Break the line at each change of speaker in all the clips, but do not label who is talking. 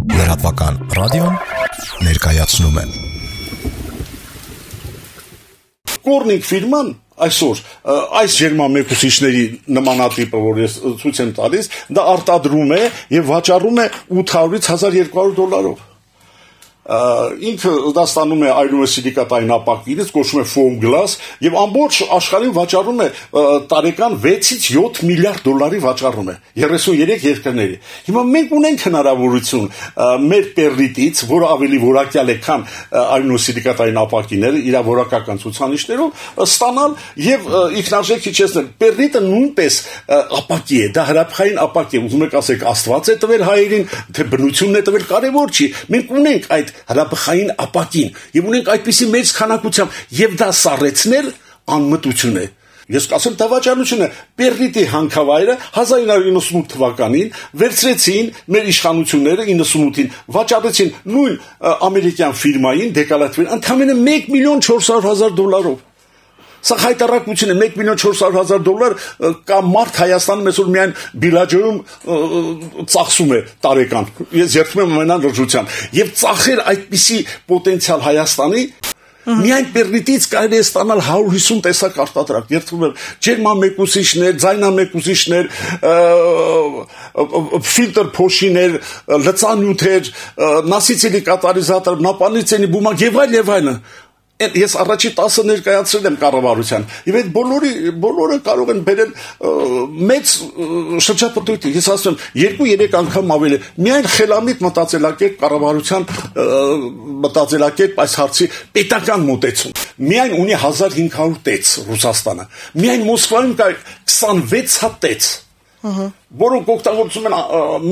Լրատվական ռադիոն ներկայացնում է
Կորնիկ ֆիրման այսօր այս ջերմամեկուսիչների նմանատիպը, որ ես ցույց եմ տալիս, դա արտադրում է եւ վաճառում է $800-ից $1200 ինքը դա ստանում է այլուլոսիլիկատային ապակիներից, կոչվում է foam glass եւ ամբողջ աշխարհին վաճառում է տարեկան $6-ից $7 միլիարդ վաճառում է 33 երկրների։ Հիմա մենք ունենք հնարավորություն մեր պերրիտից, որը ավելի որակյալ է, քան այլուլոսիլիկատային ապակիները, իր որակական ցուցանիշներով ստանալ եւ ինքնարժեք իջեցնել։ Պերրիտը նույնպես ապակի է, դա հրաբխային ապակի է, ուզում եք ասեք Աստված է տվել հայերին, թե բնությունն է տվել, կարևոր չի։ Մենք ունենք այդ հրաբխային ապակին եւ ունենք այդպիսի մեծ քանակությամբ եւ դա սառեցնել անմտություն է։ Ես կասեմ դավաճանություն է։ Պերրիտի հանքավայրը 1998 թվականին վերցրեցին մեր իշխանությունները 98-ին վաճառեցին նույն ամերիկյան ֆիրմային Decalatrին ընդամենը $1,400,000 Սա հայտարարություն է $1,400,000 կամ մարդ Հայաստանում այսօր միայն բիլաջոյում ծախսում է տարեկան։ Ես երդվում եմ ամենան լրջությամբ։ Եվ ծախեր այդպիսի պոտենցիալ Հայաստանի միայն պերրիտից կարելի է ստանալ 150 տեսակ արտադրանք։ Երդվում եմ ջերմամեկուսիչներ, ձայնամեկուսիչներ, ֆիլտր փոշիներ, լծանյութեր, նասիցիլի կատալիզատոր, նապանիցենի բումակ եւ այլն։ Ես առաջի 10 ներկայացրել եմ կառավարության եւ այդ բոլորը կարող են բերել մեծ շրջապտույտի։ Ես ասում եմ 2-3 անգամ ավելի միայն խելամիտ մտածելակերպ կառավարության մտածելակերպ այս հարցի պետական մոտեցում միայն ունի 1500 տեց Ռուսաստանը միայն Մոսկվայում կա 26 հատ տեց որոնք օգտագործում են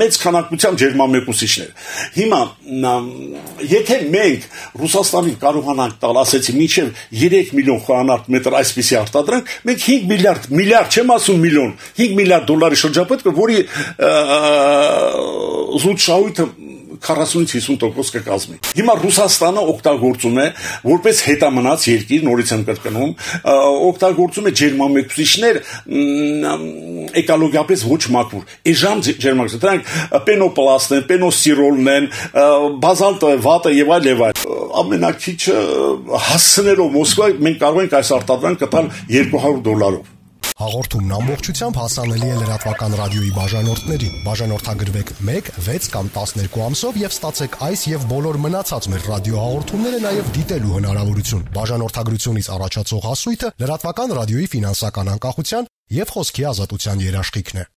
մեծ քանակությամբ ջերմամեկուսիչներ։ Հիմա եթե մենք Ռուսաստանին կարողանանք տալ, ասեցի, մինչև 3 միլիոն խորանարդ մետր այսպիսի արտադրանք, մենք 5 միլիարդ չեմ ասում միլիոն, $5 միլիարդ շրջապատը, որի զուտ շահույթը 40-50% կկազմի։ Հիմա Ռուսաստանը օգտագործում է որպես հետամնաց երկիր, նորից եմ կրկնում, օգտագործում է ջերմամեկուսիչներ էկոլոգիապես ոչ մաքուր։ Էժան ջերմամեկուսիչներ, դրանք պենոպլաստն են, պենոսիրոլն են, բազալտը, վատը եւ այլ։ Ամենակիչը հասցնելով Մոսկվա մենք կարող ենք այս արտադրանքը տալ $200։
Հաղորդումն ամբողջությամբ հասանելի է լրատվական ռադիոյի բաժանորդներին։ Բաժանորդագրվեք 1, 6 կամ 12 ամսով եւ ստացեք այս եւ բոլոր մնացած մեր ռադիոհաղորդումները նաեւ դիտելու հնարավորություն։ Բաժանորդագրությունից առաջացող հասույթը լրատվական ռադիոյի ֆինանսական անկախության եւ խոսքի ազատության երաշխիքն է։